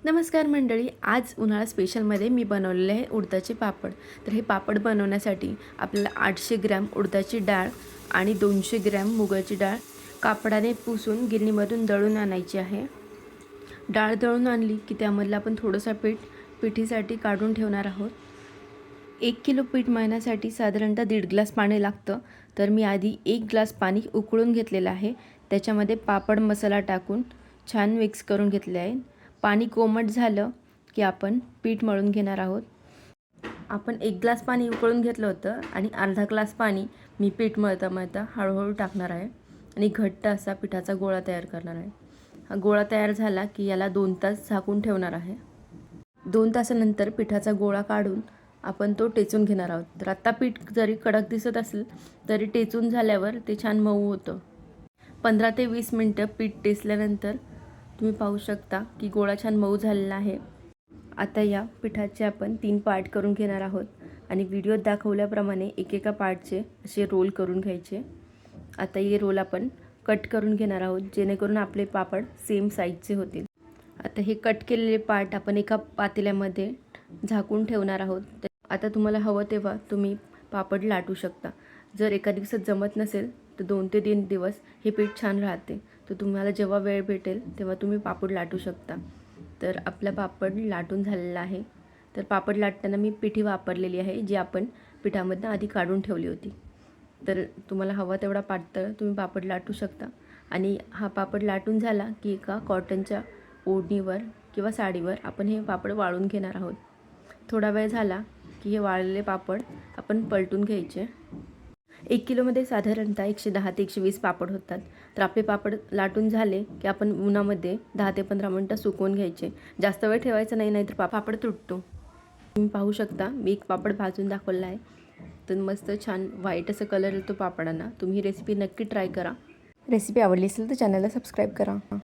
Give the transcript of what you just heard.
नमस्कार मंडळी, आज उन्हाळा स्पेशलमध्ये मी बनवलेले आहे उडदाचे पापड. तर हे पापड बनवण्यासाठी आपल्याला 800 ग्रॅम उडदाची डाळ आणि 200 ग्रॅम मुगाची डाळ कापडाने पुसून गिरणीमधून दळून आणायची आहे. डाळ दळून आणली की त्यामधलं आपण थोडंसं पिठीसाठी काढून ठेवणार आहोत. 1 किलो पीठ मळण्यासाठी साधारणतः 1.5 ग्लास पाणी लागतं. तर मी आधी 1 ग्लास पाणी उकळून घेतलेलं आहे. त्याच्यामध्ये पापड मसाला टाकून छान मिक्स करून घेतले आहे. पाणी कोमट झालं की आपण पीठ मळून घेणार आहोत. आपण 1 ग्लास पाणी उकळून घेतलं होतं आणि अर्धा ग्लास पाणी मी पीठ मळता हळूहळू टाकणार आहे आणि घट्ट असा पिठाचा गोळा तयार करणार आहे. हा गोळा तयार झाला की याला 2 तास झाकून ठेवणार आहे. 2 तासानंतर पिठाचा गोळा काढून आपण तो टेचून घेणार आहोत. तर आत्ता पीठ जरी कडक दिसत असेल तरी टेचून झाल्यावर ते छान मऊ होतं. 15 ते 20 मिनटं पीठ टेचल्यानंतर तुम्ही पाहू शकता की गोळा छान मऊ झालेला आहे. आता या पिठाचे आपण 3 पार्ट करून घेणार आहोत आणि व्हिडिओत दाखवल्याप्रमाणे एकेका पार्टचे असे रोल करून घ्यायचे. आता हे रोल आपण कट करून घेणार आहोत जेणेकरून आपले पापड सेम साईजचे होतील. आता हे कट केलेले पार्ट आपण एका पातेल्यामध्ये झाकून ठेवणार आहोत. आता तुम्हाला हवं तेव्हा तुम्ही पापड लाटू शकता. जर एका दिवसात जमत नसेल तर 2 ते 3 दिवस हे पीठ छान राहते. तर तुम्हाला जेव्हा वेळ भेटेल तेव्हा तुम्ही पापड लाटू शकता. तर आपला पापड लाटून झालेला आहे. तर पापड लाटताना मी पिठी वापरलेली आहे जी आपण पिठामधनं आधी काढून ठेवली होती. तर तुम्हाला हवा तेवढा पातळ तुम्ही पापड लाटू शकता. आणि हा पापड लाटून झाला की एका कॉटनच्या ओढणीवर किंवा साडीवर आपण हे पापड वाळून घेणार आहोत. थोडा वेळ झाला की हे वाळलेले पापड आपण पलटून घ्यायचे. 1 किलोमध्ये साधारणतः 110 ते 120 पापड होतात. तर आपले पापड लाटून झाले की आपण उन्हामध्ये 10 ते 15 मिनटं सुकवून घ्यायचे. जास्त वेळ ठेवायचं नाही, नाहीतर पापड तुटतो. तुम्ही पाहू शकता मी एक पापड भाजून दाखवला आहे. तर मस्त छान व्हाईट असं कलर येतो पापडांना. तुम्ही ही रेसिपी नक्की ट्राय करा. रेसिपी आवडली असेल तर चॅनलला सबस्क्राईब करा.